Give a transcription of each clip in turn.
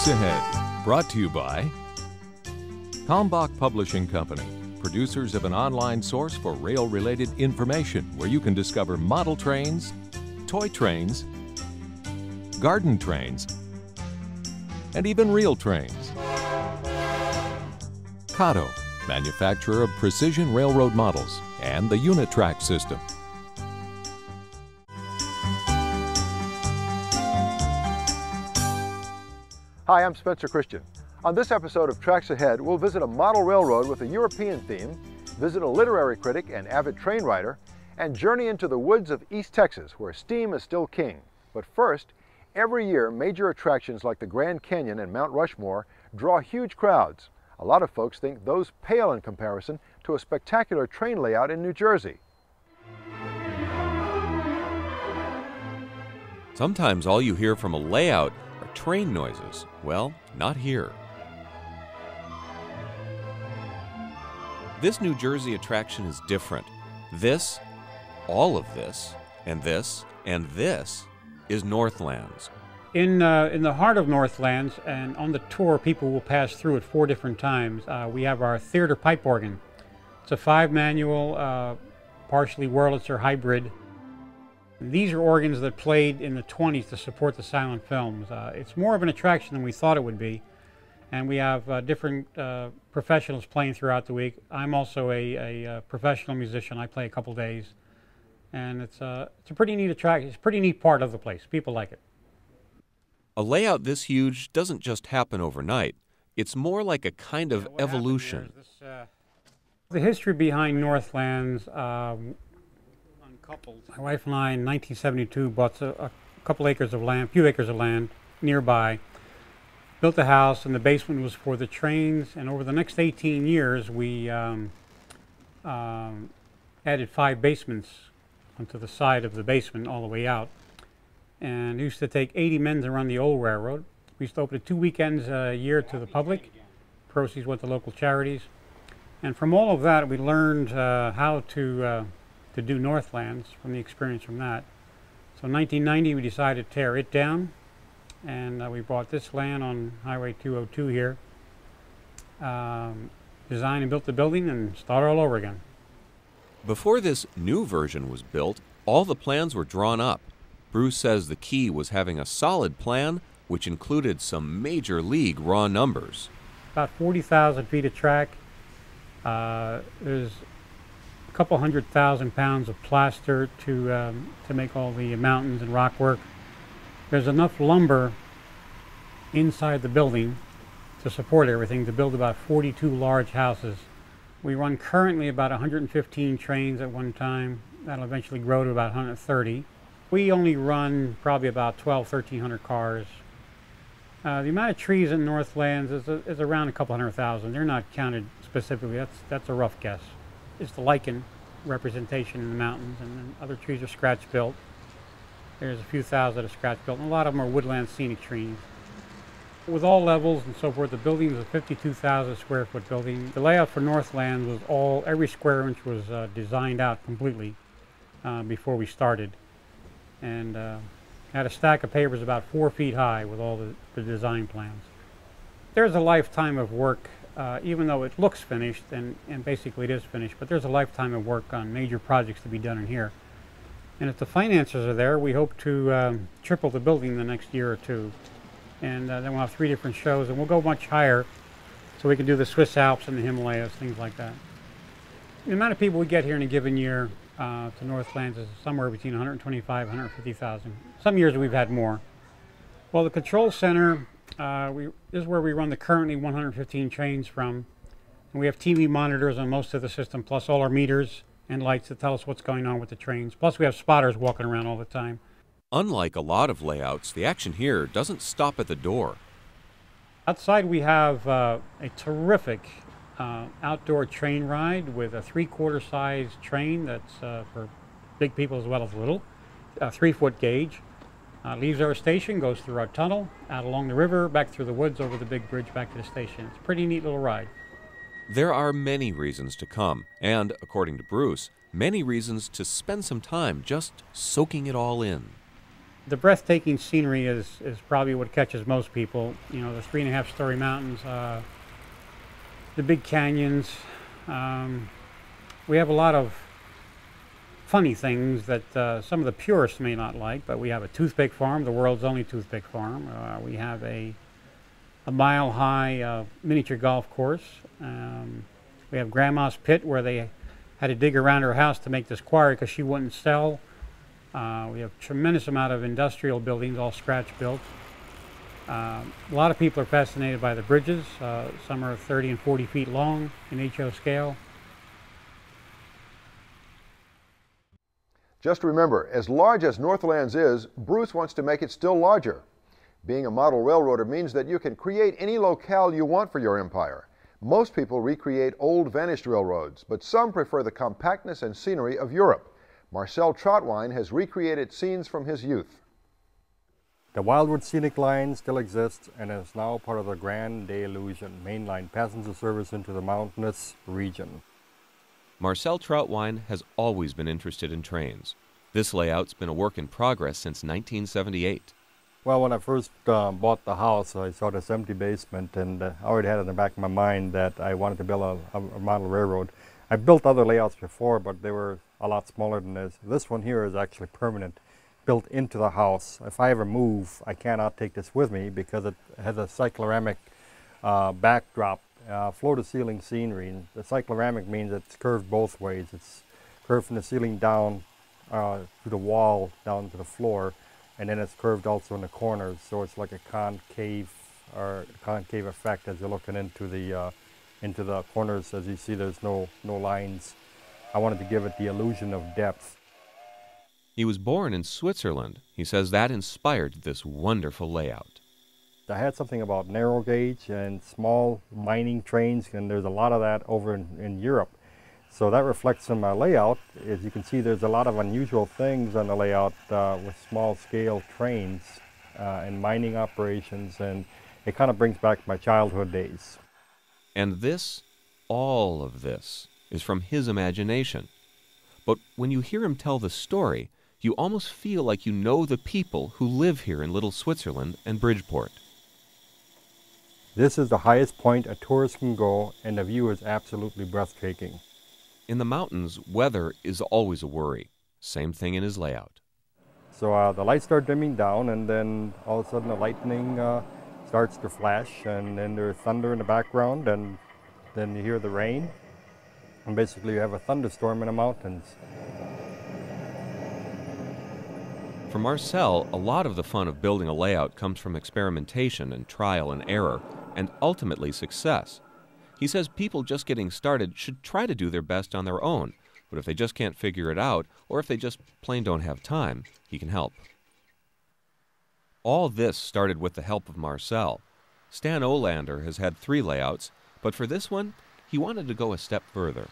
Tracks Ahead, brought to you by Kalmbach Publishing Company, producers of an online source for rail-related information where you can discover model trains, toy trains, garden trains, and even real trains. Kato, manufacturer of precision railroad models, and the UniTrack system. Hi, I'm Spencer Christian. On this episode of Tracks Ahead, we'll visit a model railroad with a European theme, visit a literary critic and avid train rider, and journey into the woods of East Texas, where steam is still king. But first, every year, major attractions like the Grand Canyon and Mount Rushmore draw huge crowds. A lot of folks think those pale in comparison to a spectacular train layout in New Jersey. Sometimes all you hear from a layout are train noises. Well, not here. This New Jersey attraction is different. This, all of this, and this, and this is Northlandz. In the heart of Northlandz, and on the tour, people will pass through it 4 different times. We have our theater pipe organ. It's a 5-manual, partially Wurlitzer hybrid. These are organs that played in the 20s to support the silent films. It's more of an attraction than we thought it would be. And we have different professionals playing throughout the week. I'm also a professional musician. I play a couple days. And it's a pretty neat attraction. It's a pretty neat part of the place. People like it. A layout this huge doesn't just happen overnight. It's more like a kind of evolution. The history behind Northlandz, my wife and I in 1972 bought a couple acres of land, a few acres of land nearby, built a house, and the basement was for the trains. And over the next 18 years, we added 5 basements onto the side of the basement all the way out. And it used to take 80 men to run the old railroad. We used to open it 2 weekends a year to the public. Proceeds went to local charities. And from all of that, we learned how to do Northlandz from the experience from that. So in 1990, we decided to tear it down, and we bought this land on Highway 202 here, designed and built the building, and started all over again. Before this new version was built, all the plans were drawn up. Bruce says the key was having a solid plan, which included some major league raw numbers. About 40,000 feet of track. There's a couple 100,000 pounds of plaster to make all the mountains and rock work. There's enough lumber inside the building to support everything to build about 42 large houses. We run currently about 115 trains at one time. That'll eventually grow to about 130. We only run probably about 1,300 cars. The amount of trees in Northlandz is around a couple 100,000. They're not counted specifically. That's a rough guess. It's the lichen representation in the mountains, and then other trees are scratch-built. There's a few thousand that are scratch-built, and a lot of them are woodland scenic trees. With all levels and so forth, the building is a 52,000 square foot building. The layout for Northlandz was every square inch was designed out completely before we started. And had a stack of papers about 4 feet high with all the design plans. There's a lifetime of work, even though it looks finished, and basically it is finished, but there's a lifetime of work on major projects to be done in here. And if the finances are there, we hope to triple the building in the next year or 2. And then we'll have 3 different shows, and we'll go much higher so we can do the Swiss Alps and the Himalayas, things like that. The amount of people we get here in a given year to Northlandz is somewhere between 125 and 150,000. Some years we've had more. Well, the control center, this is where we run the currently 115 trains from. And we have TV monitors on most of the system, plus all our meters and lights that tell us what's going on with the trains. Plus we have spotters walking around all the time. Unlike a lot of layouts, the action here doesn't stop at the door. Outside we have a terrific outdoor train ride with a 3/4 size train that's for big people as well as little, a 3-foot gauge. Leaves our station, goes through our tunnel, out along the river, back through the woods, over the big bridge, back to the station. It's a pretty neat little ride. There are many reasons to come, and, according to Bruce, many reasons to spend some time just soaking it all in. The breathtaking scenery is probably what catches most people. You know, the 3.5-story mountains, the big canyons. We have a lot of funny things that some of the purists may not like, but we have a toothpick farm, the world's only toothpick farm. We have a mile-high miniature golf course. We have Grandma's Pit, where they had to dig around her house to make this quarry because she wouldn't sell. We have a tremendous amount of industrial buildings, all scratch-built. A lot of people are fascinated by the bridges. Some are 30 and 40 feet long in HO scale. Just remember, as large as Northlandz is, Bruce wants to make it still larger. Being a model railroader means that you can create any locale you want for your empire. Most people recreate old vanished railroads, but some prefer the compactness and scenery of Europe. Marcel Trautwein has recreated scenes from his youth. The Wildwood Scenic Line still exists and is now part of the Grand Day Illusion mainline passenger service into the mountainous region. Marcel Trautwein has always been interested in trains. This layout's been a work in progress since 1978. Well, when I first bought the house, I saw this empty basement, and I already had in the back of my mind that I wanted to build a model railroad. I built other layouts before, but they were a lot smaller than this. This one here is actually permanent, built into the house. If I ever move, I cannot take this with me because it has a cycloramic backdrop, floor-to-ceiling scenery. The cycloramic means it's curved both ways. It's curved from the ceiling down to the wall, down to the floor, and then it's curved also in the corners, so it's like a concave effect as you're looking into the corners. As you see, there's no lines. I wanted to give it the illusion of depth. He was born in Switzerland. He says that inspired this wonderful layout. I had something about narrow gauge and small mining trains, and there's a lot of that over in Europe. So that reflects in my layout. As you can see, there's a lot of unusual things on the layout with small-scale trains and mining operations, and it kind of brings back my childhood days. And this, all of this, is from his imagination. But when you hear him tell the story, you almost feel like you know the people who live here in Little Switzerland and Bridgeport. This is the highest point a tourist can go, and the view is absolutely breathtaking. In the mountains, weather is always a worry. Same thing in his layout. So the lights start dimming down, and then all of a sudden the lightning starts to flash, and then there's thunder in the background, and then you hear the rain. And basically you have a thunderstorm in the mountains. For Marcel, a lot of the fun of building a layout comes from experimentation and trial and error, and ultimately success. He says people just getting started should try to do their best on their own, but if they just can't figure it out, or if they just plain don't have time, he can help. All this started with the help of Marcel. Stan Olander has had 3 layouts, but for this one, he wanted to go a step further.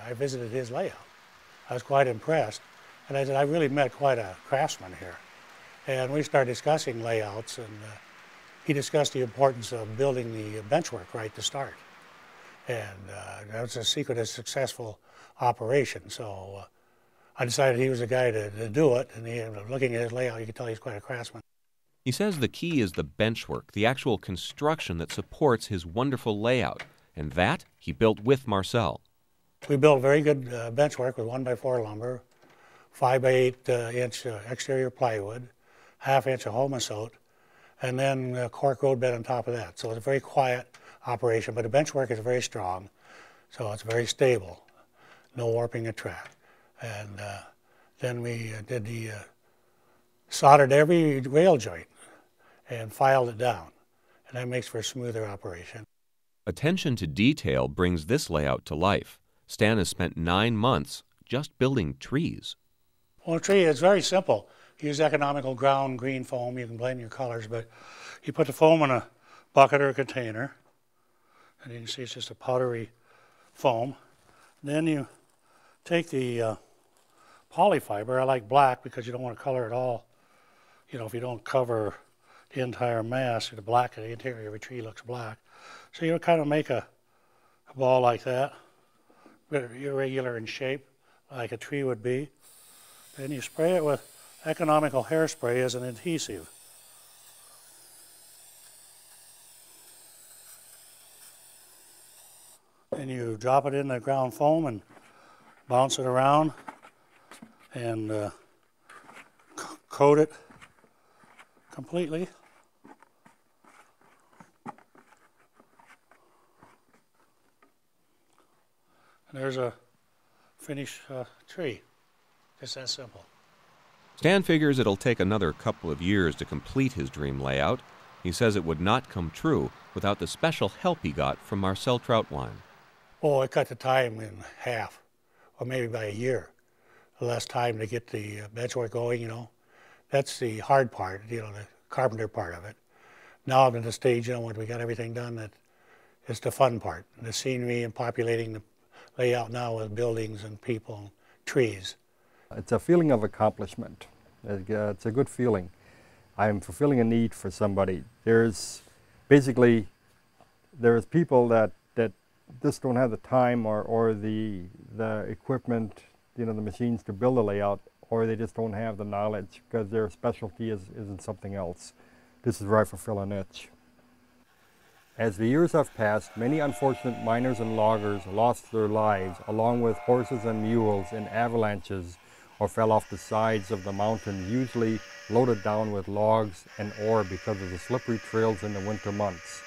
I visited his layout. I was quite impressed, and I said, I really met quite a craftsman here. And we started discussing layouts, and he discussed the importance of building the benchwork right to start. And that was the secret of successful operation. So I decided he was the guy to do it, and looking at his layout, you could tell he's quite a craftsman. He says the key is the benchwork, the actual construction that supports his wonderful layout, and that he built with Marcel. We built very good benchwork with 1x4 lumber, 5x8 inch exterior plywood, 1/2 inch of homosote, and then cork road bed on top of that. So it's a very quiet operation, but the benchwork is very strong, so it's very stable, no warping the track. And then we did soldered every rail joint and filed it down, and that makes for a smoother operation. Attention to detail brings this layout to life. Stan has spent 9 months just building trees. Well, a tree is very simple. You use economical ground green foam. You can blend your colors, but you put the foam in a bucket or a container, and you can see it's just a powdery foam. Then you take the polyfiber. I like black because you don't want to color it all. You know, if you don't cover the entire mass, the black of the interior of a tree looks black. So you kind of make a ball like that, irregular in shape, like a tree would be. Then you spray it with economical hairspray as an adhesive. And you drop it in the ground foam and bounce it around and coat it completely. And there's a finished tree. Just that simple. Stan figures it'll take another couple of years to complete his dream layout. He says it would not come true without the special help he got from Marcel Trautwein. Oh, it cut the time in half, or maybe by a year. Less time to get the benchwork going, you know. That's the hard part, you know, the carpenter part of it. Now I'm at the stage, you know, when we got everything done, that it's the fun part, the scenery and populating the layout now with buildings and people and trees. It's a feeling of accomplishment. It's a good feeling. I'm fulfilling a need for somebody. There's people that just don't have the time or the equipment, you know, the machines to build a layout, or they just don't have the knowledge because their specialty is in something else. This is where I fulfill a niche. As the years have passed, many unfortunate miners and loggers lost their lives, along with horses and mules, in avalanches or fell off the sides of the mountain, usually loaded down with logs and ore because of the slippery trails in the winter months.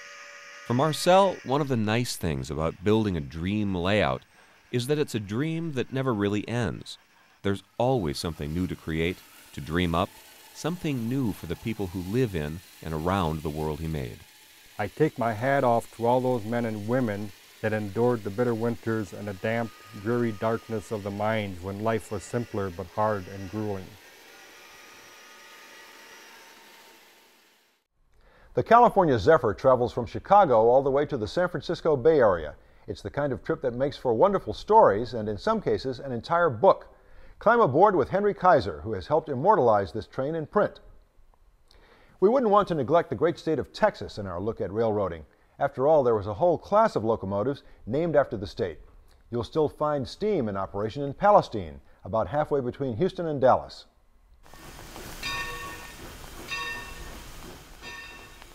For Marcel, one of the nice things about building a dream layout is that it's a dream that never really ends. There's always something new to create, to dream up, something new for the people who live in and around the world he made. I take my hat off to all those men and women that endured the bitter winters and the damp, dreary darkness of the mines when life was simpler but hard and grueling. The California Zephyr travels from Chicago all the way to the San Francisco Bay Area. It's the kind of trip that makes for wonderful stories and, in some cases, an entire book. Climb aboard with Henry Kisor, who has helped immortalize this train in print. We wouldn't want to neglect the great state of Texas in our look at railroading. After all, there was a whole class of locomotives named after the state. You'll still find steam in operation in Palestine, about halfway between Houston and Dallas.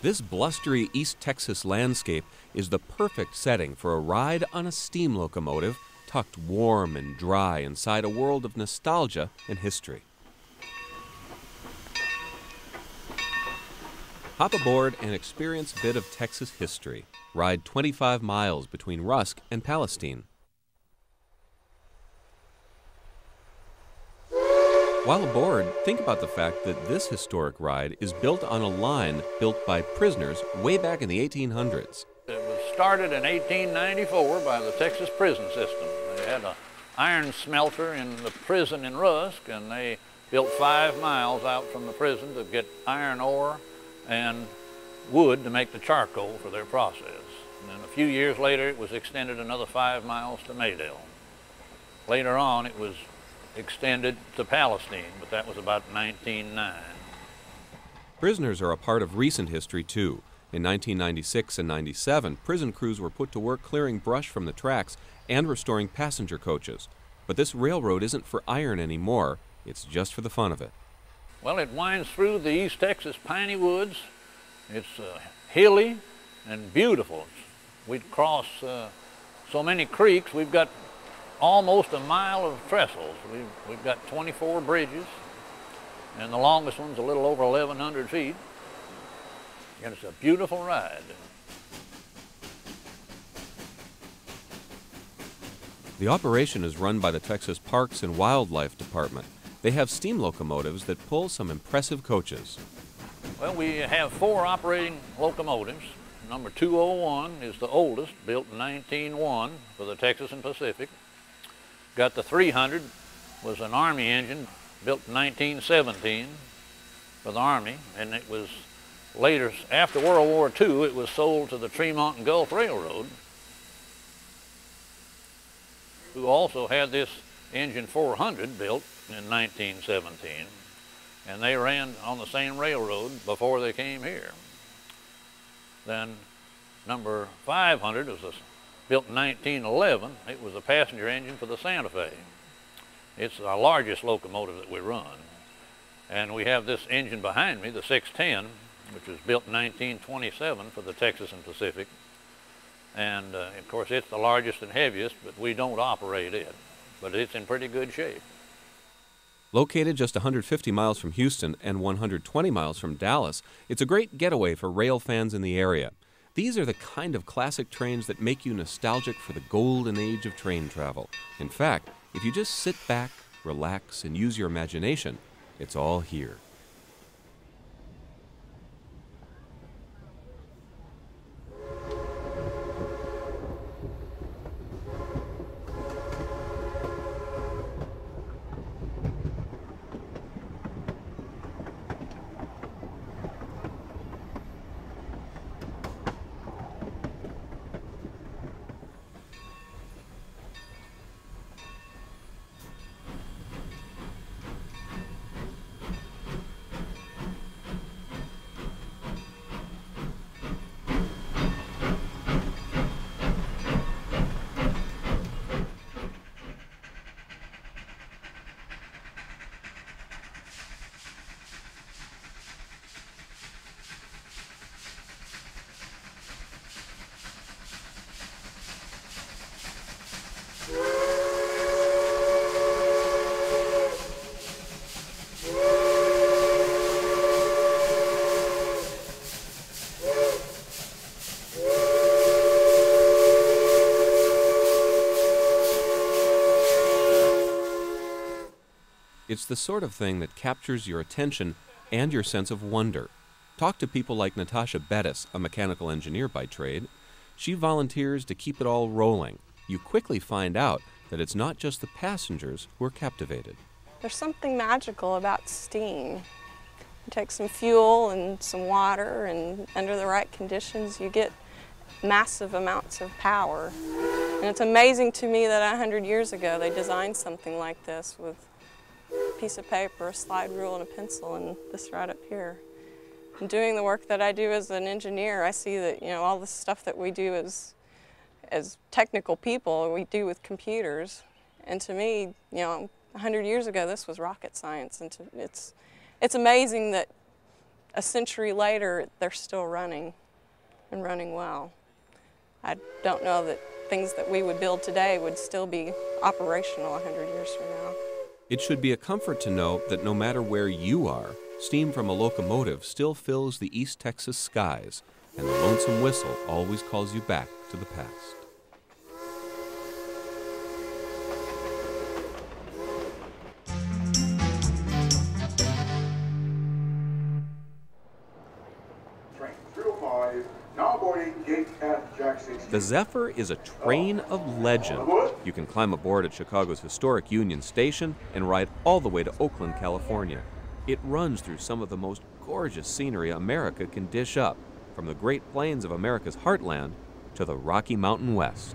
This blustery East Texas landscape is the perfect setting for a ride on a steam locomotive tucked warm and dry inside a world of nostalgia and history. Hop aboard and experience a bit of Texas history. Ride 25 miles between Rusk and Palestine. While aboard, think about the fact that this historic ride is built on a line built by prisoners way back in the 1800s. It was started in 1894 by the Texas prison system. They had an iron smelter in the prison in Rusk, and they built 5 miles out from the prison to get iron ore and wood to make the charcoal for their process. And then a few years later, it was extended another 5 miles to Maydale. Later on, it was extended to Palestine, but that was about 1909. Prisoners are a part of recent history, too. In 1996 and 97, prison crews were put to work clearing brush from the tracks and restoring passenger coaches. But this railroad isn't for iron anymore. It's just for the fun of it. Well, it winds through the East Texas piney woods. It's hilly and beautiful. We'd cross so many creeks. We've got almost a mile of trestles. We've got 24 bridges, and the longest one's a little over 1,100 feet. And it's a beautiful ride. The operation is run by the Texas Parks and Wildlife Department. They have steam locomotives that pull some impressive coaches. Well, we have 4 operating locomotives. Number 201 is the oldest, built in 1901 for the Texas and Pacific. Got the 300, was an Army engine, built in 1917 for the Army, and it was later, after World War II, it was sold to the Tremont and Gulf Railroad, who also had this engine 400 built in 1917, and they ran on the same railroad before they came here. Then number 500 was built in 1911. It was a passenger engine for the Santa Fe. It's our largest locomotive that we run. And we have this engine behind me, the 610, which was built in 1927 for the Texas and Pacific. And of course, it's the largest and heaviest, but we don't operate it. But it's in pretty good shape. Located just 150 miles from Houston and 120 miles from Dallas, it's a great getaway for rail fans in the area. These are the kind of classic trains that make you nostalgic for the golden age of train travel. In fact, if you just sit back, relax, and use your imagination, it's all here. It's the sort of thing that captures your attention and your sense of wonder. Talk to people like Natasha Bettis, a mechanical engineer by trade. She volunteers to keep it all rolling. You quickly find out that it's not just the passengers who are captivated. There's something magical about steam. You take some fuel and some water, and under the right conditions you get massive amounts of power. And it's amazing to me that 100 years ago they designed something like this with a piece of paper, a slide rule, and a pencil, and this right up here. And doing the work that I do as an engineer, I see that, all the stuff that we do as technical people, we do with computers. And to me, 100 years ago, this was rocket science. And it's amazing that a century later, they're still running and running well. I don't know that things that we would build today would still be operational 100 years from now. It should be a comfort to know that no matter where you are, steam from a locomotive still fills the East Texas skies, and the lonesome whistle always calls you back to the past. The Zephyr is a train of legend. You can climb aboard at Chicago's historic Union Station and ride all the way to Oakland, California. It runs through some of the most gorgeous scenery America can dish up, from the Great Plains of America's heartland to the Rocky Mountain West.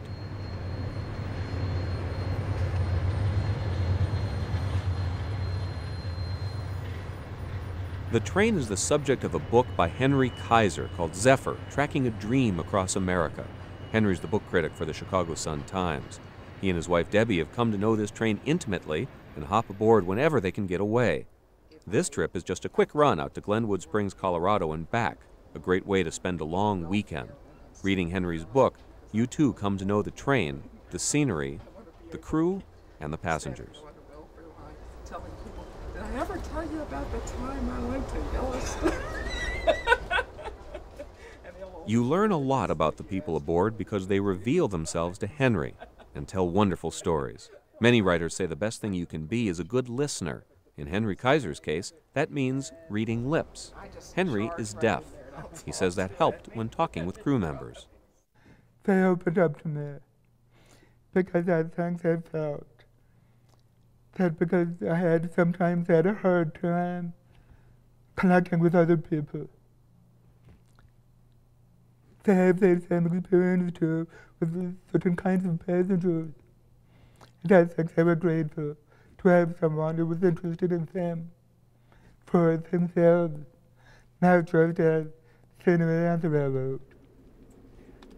The train is the subject of a book by Henry Kisor called Zephyr, Tracking a Dream Across America. Henry's the book critic for the Chicago Sun-Times. He and his wife Debbie have come to know this train intimately and hop aboard whenever they can get away. This trip is just a quick run out to Glenwood Springs, Colorado and back, a great way to spend a long weekend. Reading Henry's book, you too come to know the train, the scenery, the crew, and the passengers. Did I ever tell you about the time I went to Yellowstone? You learn a lot about the people aboard because they reveal themselves to Henry and tell wonderful stories. Many writers say the best thing you can be is a good listener. In Henry Kisor's case, that means reading lips. Henry is deaf. He says that helped when talking with crew members. They opened up to me because I think they felt that because I sometimes had a hard time connecting with other people. They have the same experience too with certain kinds of passengers. And I think they were grateful to have someone who was interested in them for themselves, not just as scenery on the railroad.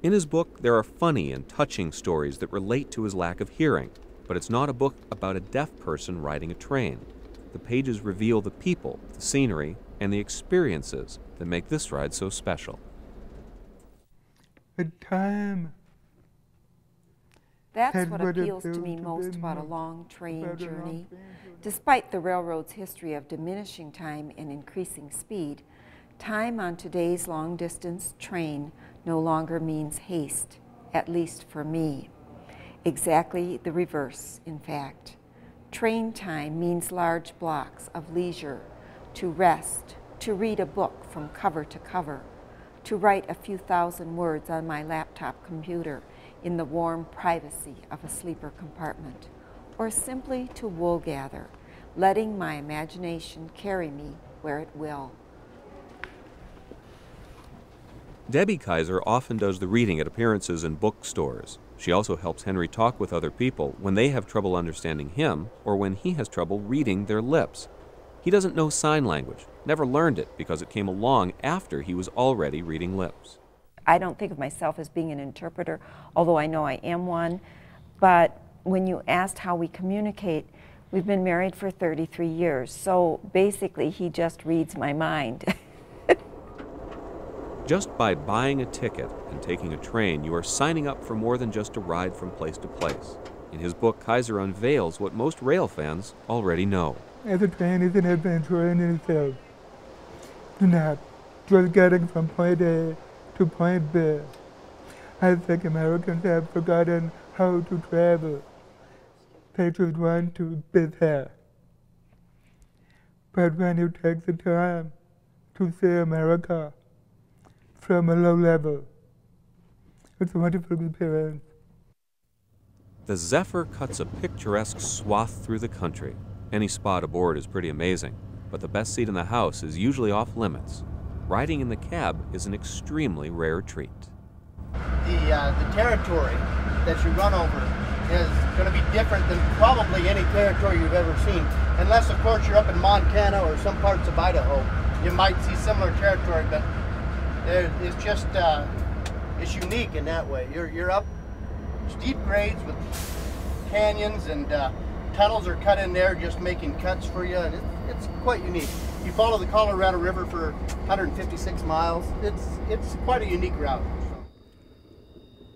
In his book, there are funny and touching stories that relate to his lack of hearing, but it's not a book about a deaf person riding a train. the pages reveal the people, the scenery, and the experiences that make this ride so special. The time. That's what appeals to me most about a long train journey. Despite the railroad's history of diminishing time and increasing speed, time on today's long-distance train no longer means haste, at least for me. Exactly the reverse, in fact. Train time means large blocks of leisure to rest, to read a book from cover to cover, to write a few thousand words on my laptop computer in the warm privacy of a sleeper compartment, or simply to wool gather, letting my imagination carry me where it will. Debbie Kisor often does the reading at appearances in bookstores. She also helps Henry talk with other people when they have trouble understanding him or when he has trouble reading their lips. He doesn't know sign language, never learned it because it came along after he was already reading lips. I don't think of myself as being an interpreter, although I know I am one. But when you asked how we communicate, we've been married for 33 years. So basically, he just reads my mind. Just by buying a ticket and taking a train, you are signing up for more than just a ride from place to place. In his book, Kisor unveils what most rail fans already know. The train is an adventure in itself. Not just getting from point A to point B. I think Americans have forgotten how to travel. They just want to be there. But when you take the time to see America from a low level, it's a wonderful experience. The Zephyr cuts a picturesque swath through the country. Any spot aboard is pretty amazing, but the best seat in the house is usually off limits. Riding in the cab is an extremely rare treat. The territory that you run over is going to be different than probably any territory you've ever seen. Unless, of course, you're up in Montana or some parts of Idaho. You might see similar territory, but it's just, it's unique in that way. You're up steep grades with canyons, and tunnels are cut in there just making cuts for you, and it's quite unique. You follow the Colorado River for 156 miles. It's quite a unique route.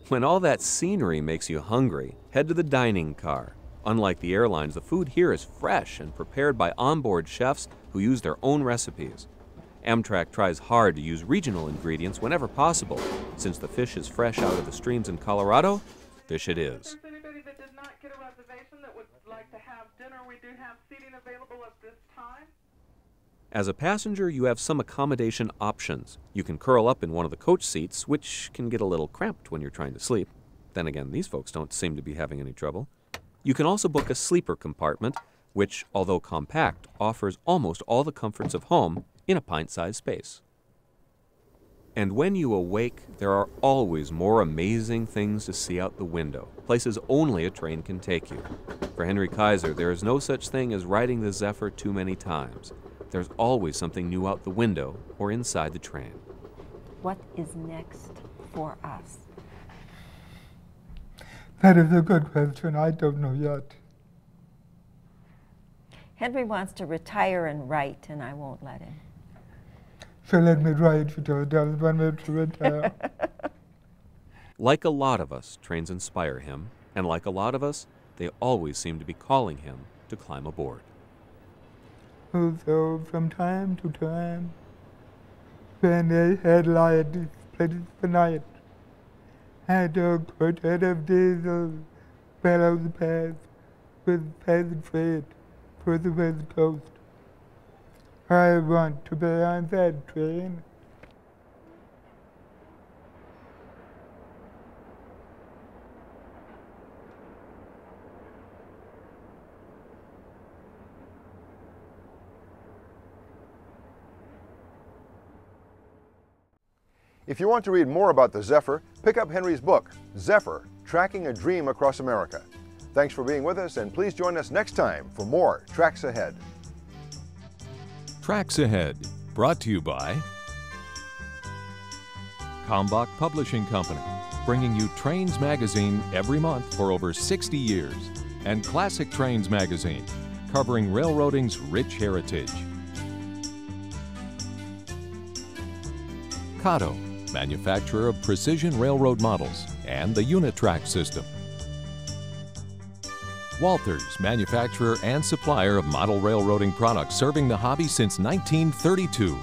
When all that scenery makes you hungry, head to the dining car. Unlike the airlines, the food here is fresh and prepared by onboard chefs who use their own recipes. AMTRAK tries hard to use regional ingredients whenever possible. Since the fish is fresh out of the streams in Colorado, fish it is. If there's anybody that did not get a reservation that would like to have dinner, we do have seating available at this time. As a passenger, you have some accommodation options. You can curl up in one of the coach seats, which can get a little cramped when you're trying to sleep. Then again, these folks don't seem to be having any trouble. You can also book a sleeper compartment, which, although compact, offers almost all the comforts of home in a pint-sized space. And when you awake, there are always more amazing things to see out the window, places only a train can take you. For Henry Kisor, there is no such thing as riding the Zephyr too many times. There's always something new out the window or inside the train. What is next for us? That is a good question. I don't know yet. Henry wants to retire and write, and I won't let him. So let me write. She doesn't want me to retire. Like a lot of us, trains inspire him, and like a lot of us, they always seem to be calling him to climb aboard. So from time to time, when a headlight splits the night, and a quartet of diesels bellows past with peasant freight for the West Coast, I want to be on that train. If you want to read more about the Zephyr, pick up Henry's book, Zephyr, Tracking a Dream Across America. Thanks for being with us, and please join us next time for more Tracks Ahead. Tracks Ahead, brought to you by Kalmbach Publishing Company, bringing you Trains Magazine every month for over 60 years, and Classic Trains Magazine, covering railroading's rich heritage. Kato, manufacturer of precision railroad models and the AMTRAK system. Walthers, manufacturer and supplier of model railroading products serving the hobby since 1932.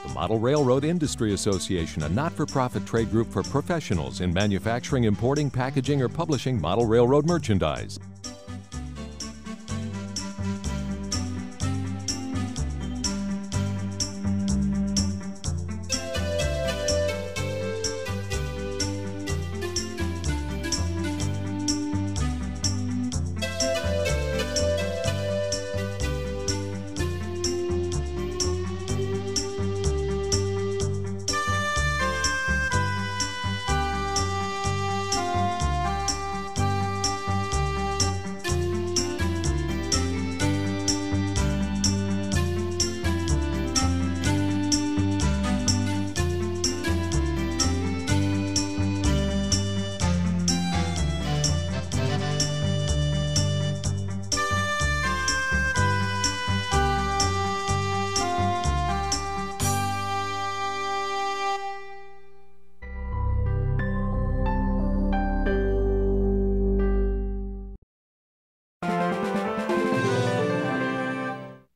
The Model Railroad Industry Association, a not-for-profit trade group for professionals in manufacturing, importing, packaging, or publishing model railroad merchandise.